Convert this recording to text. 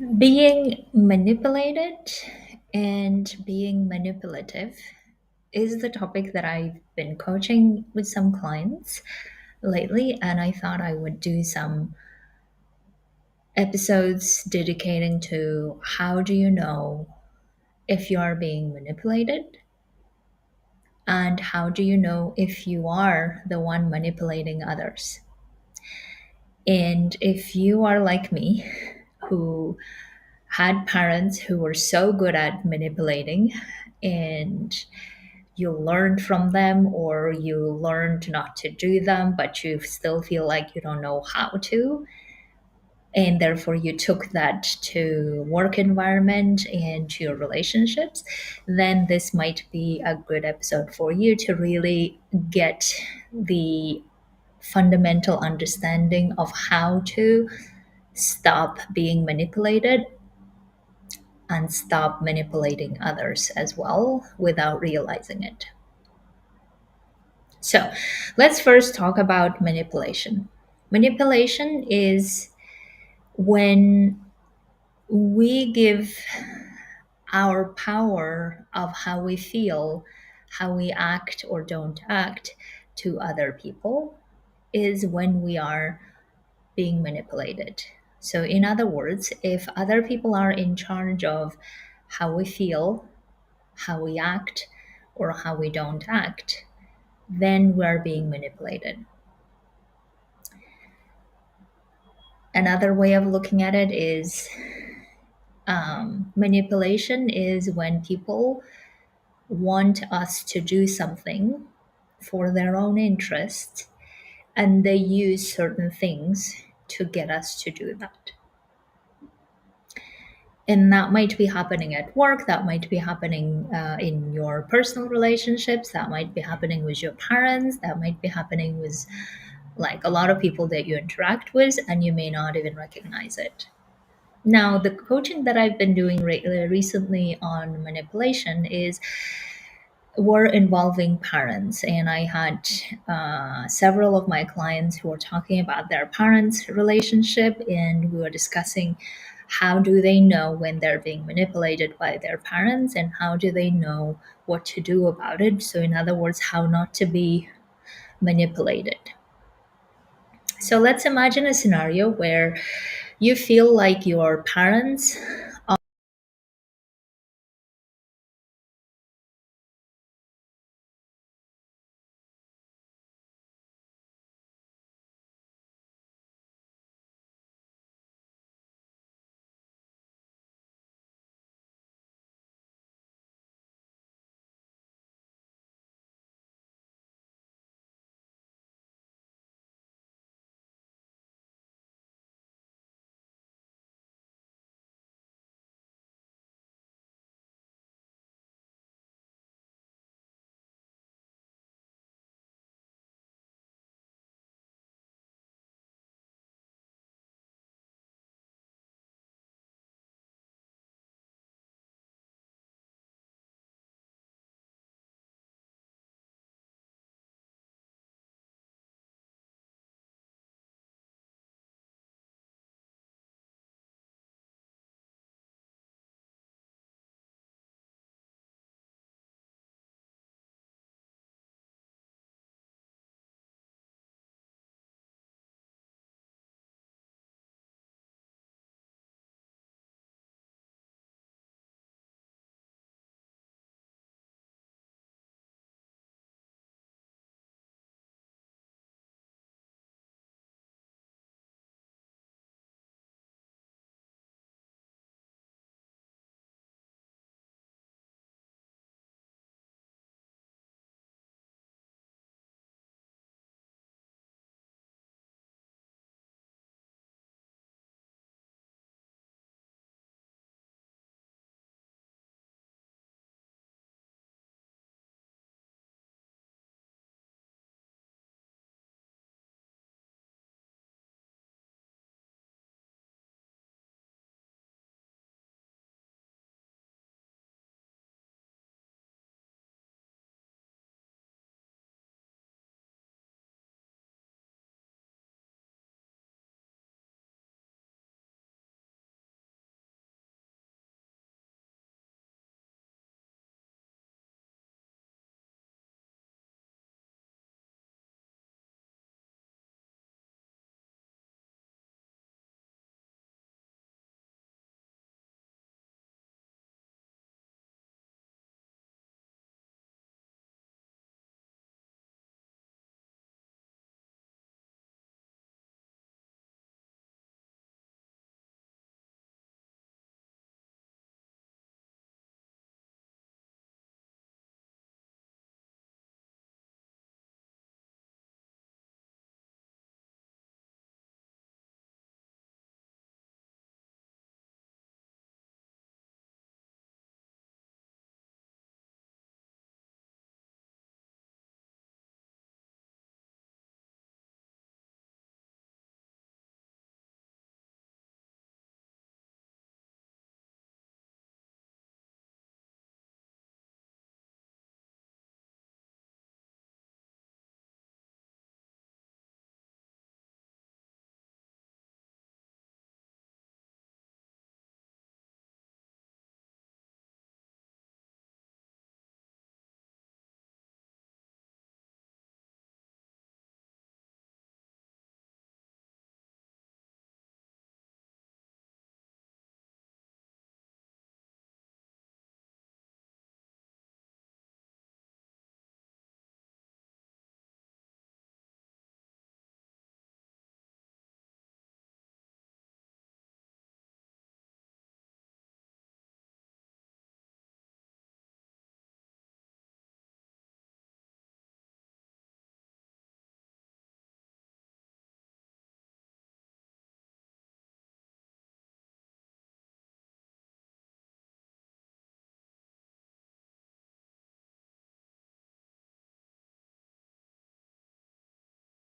Being manipulated and being manipulative is the topic that I've been coaching with some clients lately, and I thought I would do some episodes dedicating to how do you know if you are being manipulated, and how do you know if you are the one manipulating others. And if you are like me, who had parents who were so good at manipulating, and you learned from them or you learned not to do them, but you still feel like you don't know how to, and therefore you took that to work environment and to your relationships, then this might be a good episode for you to really get the fundamental understanding of how to stop being manipulated and stop manipulating others as well without realizing it. So, let's first talk about manipulation. Manipulation is when we give our power of how we feel, how we act or don't act to other people, is when we are being manipulated. So, in other words, if other people are in charge of how we feel, how we act, or how we don't act, then we're being manipulated. Another way of looking at it is manipulation is when people want us to do something for their own interest and they use certain things to get us to do that. And that might be happening at work, that might be happening in your personal relationships, that might be happening with your parents, that might be happening with like a lot of people that you interact with, and you may not even recognize it. Now, the coaching that I've been doing recently on manipulation is were involving parents, and I had several of my clients who were talking about their parents' relationship, and we were discussing how do they know when they're being manipulated by their parents, and how do they know what to do about it. So, in other words, how not to be manipulated. So let's imagine a scenario where you feel like your parents